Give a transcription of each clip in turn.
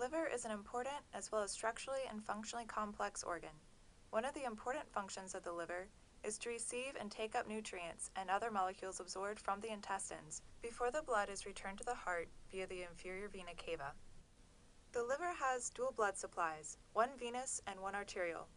liver is an important as well as structurally and functionally complex organ. One of the important functions of the liver is to receive and take up nutrients and other molecules absorbed from the intestines before the blood is returned to the heart via the inferior vena cava. The liver has dual blood supplies, one venous and one arterial.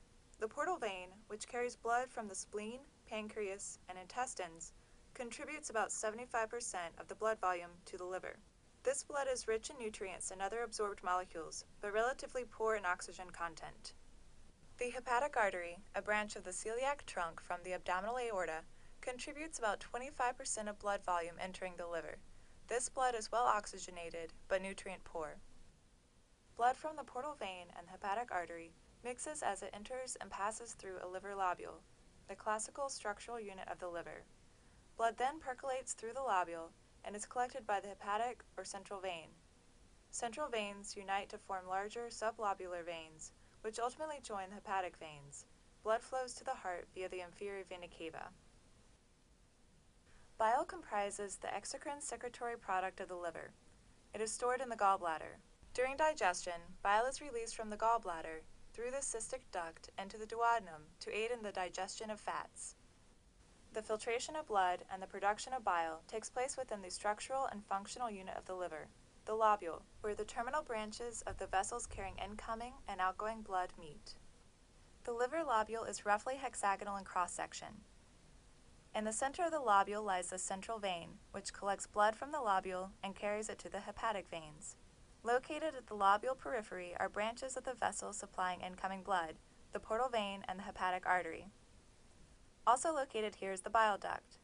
The portal vein, which carries blood from the spleen, pancreas, and intestines, contributes about 75% of the blood volume to the liver. This blood is rich in nutrients and other absorbed molecules, but relatively poor in oxygen content. The hepatic artery, a branch of the celiac trunk from the abdominal aorta, contributes about 25% of blood volume entering the liver. This blood is well oxygenated, but nutrient poor. Blood from the portal vein and hepatic artery mixes as it enters and passes through a liver lobule, the classical structural unit of the liver. Blood then percolates through the lobule and is collected by the hepatic or central vein. Central veins unite to form larger sublobular veins, which ultimately join the hepatic veins. Blood flows to the heart via the inferior vena cava. Bile comprises the exocrine secretory product of the liver. It is stored in the gallbladder. During digestion, bile is released from the gallbladder through the cystic duct into the duodenum to aid in the digestion of fats. The filtration of blood and the production of bile takes place within the structural and functional unit of the liver, the lobule, where the terminal branches of the vessels carrying incoming and outgoing blood meet. The liver lobule is roughly hexagonal in cross-section. In the center of the lobule lies the central vein, which collects blood from the lobule and carries it to the hepatic veins. Located at the lobule periphery are branches of the vessels supplying incoming blood, the portal vein and the hepatic artery. Also located here is the bile duct.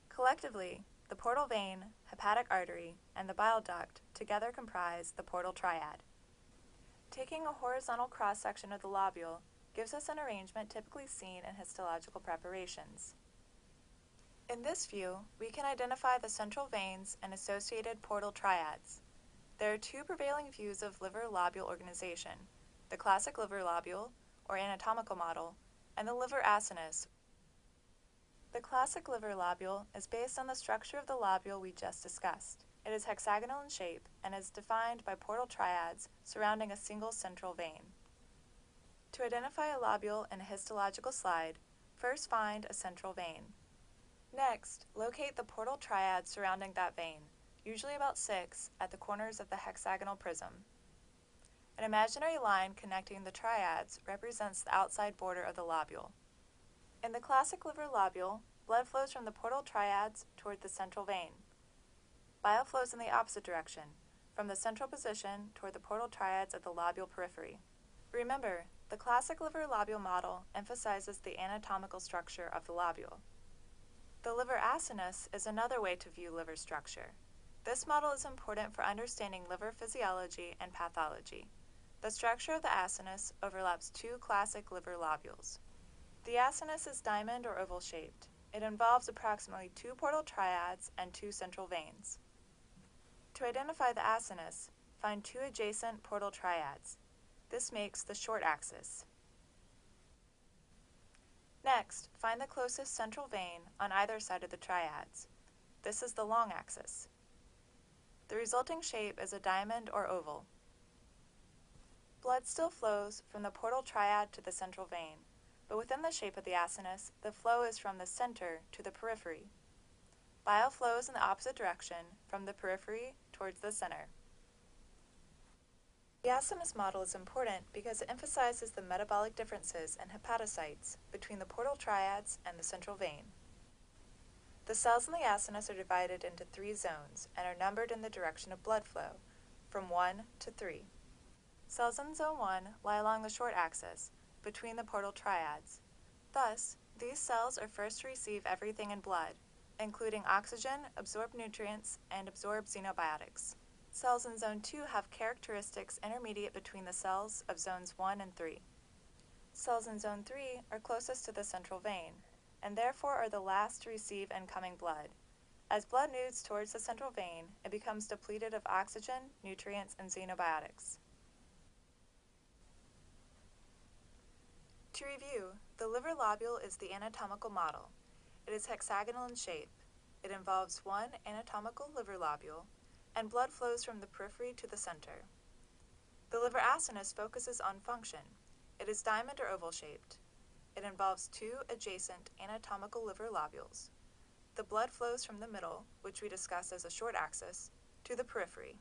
Collectively, the portal vein, hepatic artery, and the bile duct together comprise the portal triad. Taking a horizontal cross-section of the lobule gives us an arrangement typically seen in histological preparations. In this view, we can identify the central veins and associated portal triads. There are two prevailing views of liver lobule organization: the classic liver lobule, or anatomical model, and the liver acinus. The classic liver lobule is based on the structure of the lobule we just discussed. It is hexagonal in shape and is defined by portal triads surrounding a single central vein. To identify a lobule in a histological slide, first find a central vein. Next, locate the portal triads surrounding that vein, usually about 6 at the corners of the hexagonal prism. An imaginary line connecting the triads represents the outside border of the lobule. In the classic liver lobule, blood flows from the portal triads toward the central vein. Bile flows in the opposite direction, from the central position toward the portal triads of the lobule periphery. Remember, the classic liver lobule model emphasizes the anatomical structure of the lobule. The liver acinus is another way to view liver structure. This model is important for understanding liver physiology and pathology. The structure of the acinus overlaps two classic liver lobules. The acinus is diamond or oval shaped. It involves approximately 2 portal triads and 2 central veins. To identify the acinus, find 2 adjacent portal triads. This makes the short axis. Next, find the closest central vein on either side of the triads. This is the long axis. The resulting shape is a diamond or oval. Blood still flows from the portal triad to the central vein, but within the shape of the acinus, the flow is from the center to the periphery. Bile flows in the opposite direction, from the periphery towards the center. The acinus model is important because it emphasizes the metabolic differences in hepatocytes between the portal triads and the central vein. The cells in the acinus are divided into 3 zones and are numbered in the direction of blood flow, from 1 to 3. Cells in zone 1 lie along the short axis, between the portal triads. Thus, these cells are first to receive everything in blood, including oxygen, absorbed nutrients, and absorbed xenobiotics. Cells in zone 2 have characteristics intermediate between the cells of zones 1 and 3. Cells in zone 3 are closest to the central vein, and therefore are the last to receive incoming blood. As blood moves towards the central vein, it becomes depleted of oxygen, nutrients, and xenobiotics. To review, the liver lobule is the anatomical model. It is hexagonal in shape. It involves 1 anatomical liver lobule, and blood flows from the periphery to the center. The liver acinus focuses on function. It is diamond or oval shaped. It involves two adjacent anatomical liver lobules. The blood flows from the middle, which we discuss as a short axis, to the periphery.